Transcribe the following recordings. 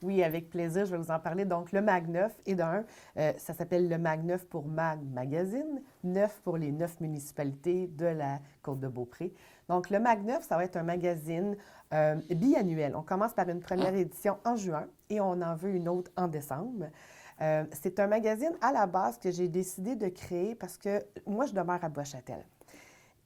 Oui, avec plaisir, je vais vous en parler. Donc, le MAG9 est ça s'appelle le MAG9 pour MAG Magazine, 9 pour les 9 municipalités de la Côte-de-Beaupré. Donc, le MAG9, ça va être un magazine biannuel. On commence par une première édition en juin et on en veut une autre en décembre. C'est un magazine à la base que j'ai décidé de créer parce que moi, je demeure à Bois-Châtel.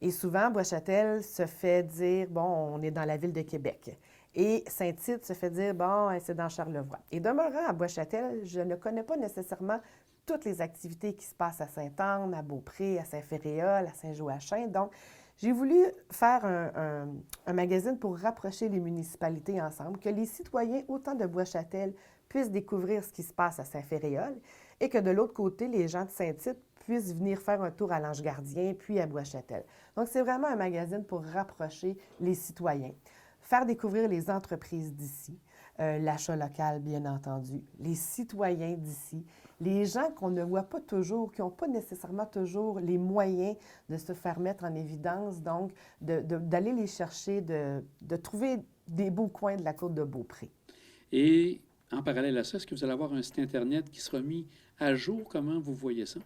Et souvent, Bois-Châtel se fait dire, bon, on est dans la ville de Québec. Et Saint-Tite se fait dire, bon, c'est dans Charlevoix. Et demeurant à Bois-Châtel, je ne connais pas nécessairement toutes les activités qui se passent à Sainte-Anne, à Beaupré, à Saint-Féréol, à Saint-Joachim. Donc, j'ai voulu faire un magazine pour rapprocher les municipalités ensemble, que les citoyens, autant de Bois-Châtel, puissent découvrir ce qui se passe à Saint-Féréol et que de l'autre côté, les gens de Saint-Tite puissent venir faire un tour à l'Ange-Gardien puis à Bois-Châtel. Donc, c'est vraiment un magazine pour rapprocher les citoyens, faire découvrir les entreprises d'ici, l'achat local, bien entendu, les citoyens d'ici, les gens qu'on ne voit pas toujours, qui n'ont pas nécessairement toujours les moyens de se faire mettre en évidence, donc d'aller les chercher, de trouver des beaux coins de la Côte-de-Beaupré. Et en parallèle à ça, est-ce que vous allez avoir un site Internet qui sera mis à jour? Comment vous voyez ça?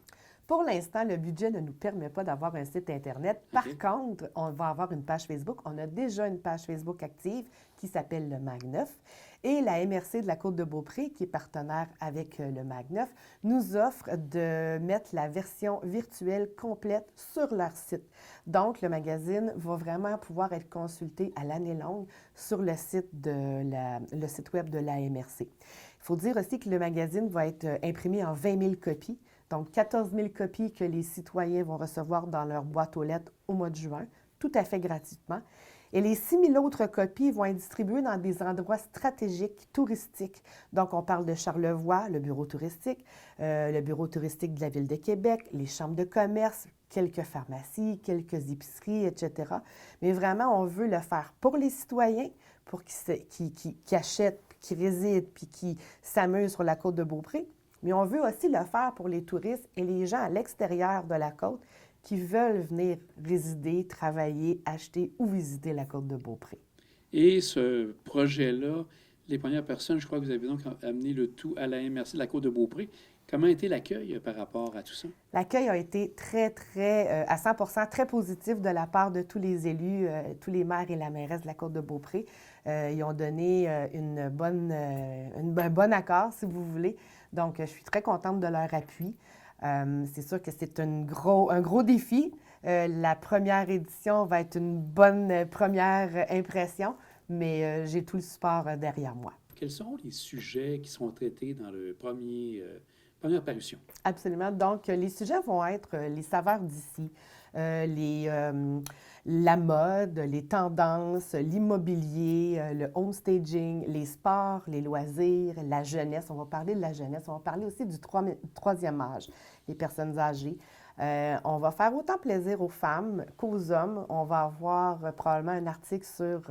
Pour l'instant, le budget ne nous permet pas d'avoir un site Internet. Par contre, on va avoir une page Facebook. On a déjà une page Facebook active qui s'appelle le MAG9. Et la MRC de la Côte-de-Beaupré, qui est partenaire avec le MAG9, nous offre de mettre la version virtuelle complète sur leur site. Donc, le magazine va vraiment pouvoir être consulté à l'année longue sur le site web de la MRC. Il faut dire aussi que le magazine va être imprimé en 20 000 copies. Donc, 14 000 copies que les citoyens vont recevoir dans leur boîte aux lettres au mois de juin, tout à fait gratuitement. Et les 6 000 autres copies vont être distribuées dans des endroits stratégiques, touristiques. Donc, on parle de Charlevoix, le bureau touristique de la Ville de Québec, les chambres de commerce, quelques pharmacies, quelques épiceries, etc. Mais vraiment, on veut le faire pour les citoyens, pour qui achètent, qui résident, puis qui s'amusent sur la côte de Beaupré. Mais on veut aussi le faire pour les touristes et les gens à l'extérieur de la côte qui veulent venir résider, travailler, acheter ou visiter la côte de Beaupré. Et ce projet-là, les premières personnes, je crois que vous avez donc amené le tout à la MRC de la Côte-de-Beaupré. Comment a été l'accueil par rapport à tout ça? L'accueil a été à 100 très positif de la part de tous les élus, tous les maires et la mairesse de la Côte-de-Beaupré. Ils ont donné un bon accord, si vous voulez. Donc, je suis très contente de leur appui. C'est sûr que c'est un gros défi. La première édition va être une bonne première impression, mais j'ai tout le support derrière moi. Quels sont les sujets qui seront traités dans le première parution? Absolument. Donc, les sujets vont être les saveurs d'ici, la mode, les tendances, l'immobilier, le homestaging, les sports, les loisirs, la jeunesse. On va parler de la jeunesse. On va parler aussi du troisième âge, les personnes âgées. On va faire autant plaisir aux femmes qu'aux hommes. On va avoir probablement un article sur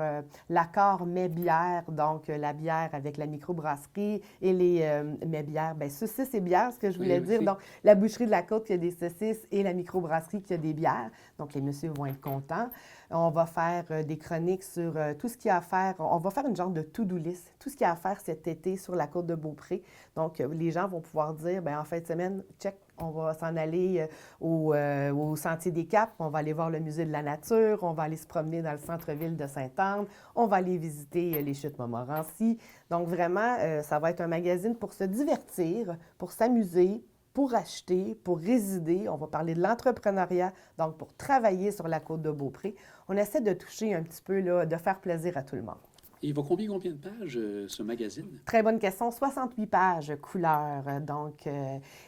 l'accord mets-bière, donc la bière avec la microbrasserie et les mets-bières, bien, saucisses et bières, ce que je voulais dire. Donc, la boucherie de la Côte qui a des saucisses et la microbrasserie qui a des bières. Donc, les messieurs vont être contents. On va faire des chroniques sur tout ce qu'il y a à faire. On va faire une genre de to-do list, tout ce qu'il y a à faire cet été sur la côte de Beaupré. Donc, les gens vont pouvoir dire, bien, en fin de semaine, check, on va s'en aller au Sentier des Caps, on va aller voir le Musée de la Nature, on va aller se promener dans le centre-ville de Sainte-Anne, on va aller visiter les Chutes Montmorency. Donc, vraiment, ça va être un magazine pour se divertir, pour s'amuser, pour acheter, pour résider. On va parler de l'entrepreneuriat, donc pour travailler sur la côte de Beaupré. On essaie de toucher un petit peu, là, de faire plaisir à tout le monde. Et il va combien de pages, ce magazine? Très bonne question. 68 pages couleurs. Donc,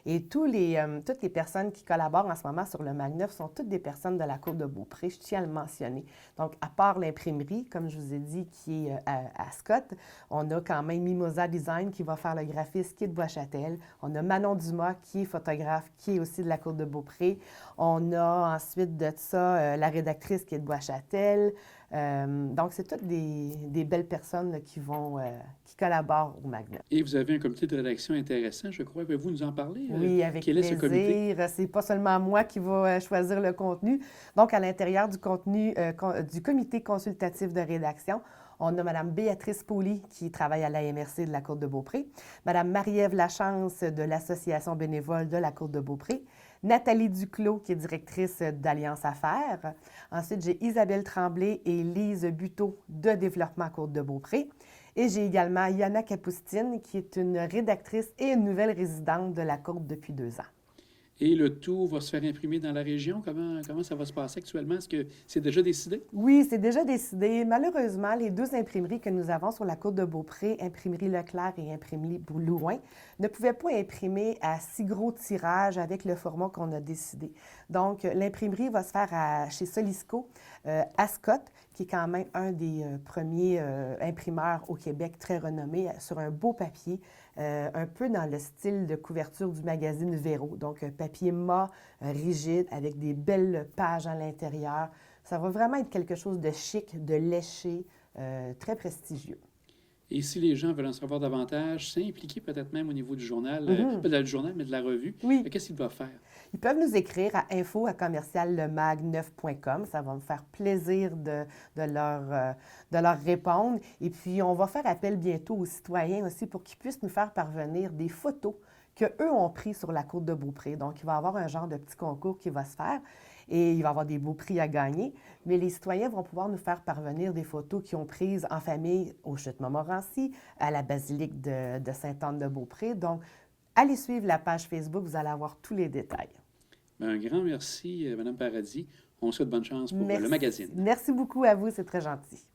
et toutes les personnes qui collaborent en ce moment sur le MAG9 sont toutes des personnes de la côte de Beaupré. Je tiens à le mentionner. Donc, à part l'imprimerie, comme je vous ai dit, qui est à Scott, on a quand même Mimosa Design qui va faire le graphisme, qui est de Bois-Châtel. On a Manon Dumas qui est photographe, qui est aussi de la côte de Beaupré. On a ensuite de ça la rédactrice qui est de Bois-Châtel. Donc, c'est toutes des belles personnes là, qui collaborent au MAG9. Et vous avez un comité de rédaction intéressant, je crois. Pouvez-vous nous en parler? Oui, avec Quel est ce comité? plaisir. C'est pas seulement moi qui va choisir le contenu. Donc, à l'intérieur du comité consultatif de rédaction, On a Mme Béatrice Pauly qui travaille à l'AMRC de la Côte-de-Beaupré, Mme Marie-Ève Lachance de l'Association bénévole de la Côte-de-Beaupré, Nathalie Duclos qui est directrice d'Alliance Affaires. Ensuite, j'ai Isabelle Tremblay et Lise Buteau de Développement Côte-de-Beaupré. Et j'ai également Yana Capoustine qui est une rédactrice et une nouvelle résidente de la Côte depuis 2 ans. Et le tout va se faire imprimer dans la région? Comment ça va se passer actuellement? Est-ce que c'est déjà décidé? Oui, c'est déjà décidé. Malheureusement, les 2 imprimeries que nous avons sur la Côte-de-Beaupré, Imprimerie Leclerc et Imprimerie Louin, ne pouvaient pas imprimer à si gros tirage avec le format qu'on a décidé. Donc, l'imprimerie va se faire chez Solisco, à Scott, qui est quand même un des premiers imprimeurs au Québec très renommé, sur un beau papier, un peu dans le style de couverture du magazine Véro. Donc, un papier mat, rigide, avec des belles pages à l'intérieur. Ça va vraiment être quelque chose de chic, de léché, très prestigieux. Et si les gens veulent en savoir davantage, s'impliquer peut-être même au niveau du journal, pas du journal, mais de la revue, Oui. qu'est-ce qu'ils doivent faire? Ils peuvent nous écrire à info@lemag9.com. Ça va me faire plaisir de leur répondre. Et puis, on va faire appel bientôt aux citoyens aussi pour qu'ils puissent nous faire parvenir des photos qu'eux ont prises sur la Côte-de-Beaupré. Donc, il va y avoir un genre de petit concours qui va se faire et il va y avoir des beaux prix à gagner. Mais les citoyens vont pouvoir nous faire parvenir des photos qu'ils ont prises en famille au Chute Montmorency, à la basilique de Sainte-Anne-de-Beaupré. Donc, allez suivre la page Facebook, vous allez avoir tous les détails. Bien, un grand merci, Mme Paradis. On souhaite bonne chance pour le magazine. Merci beaucoup à vous, c'est très gentil.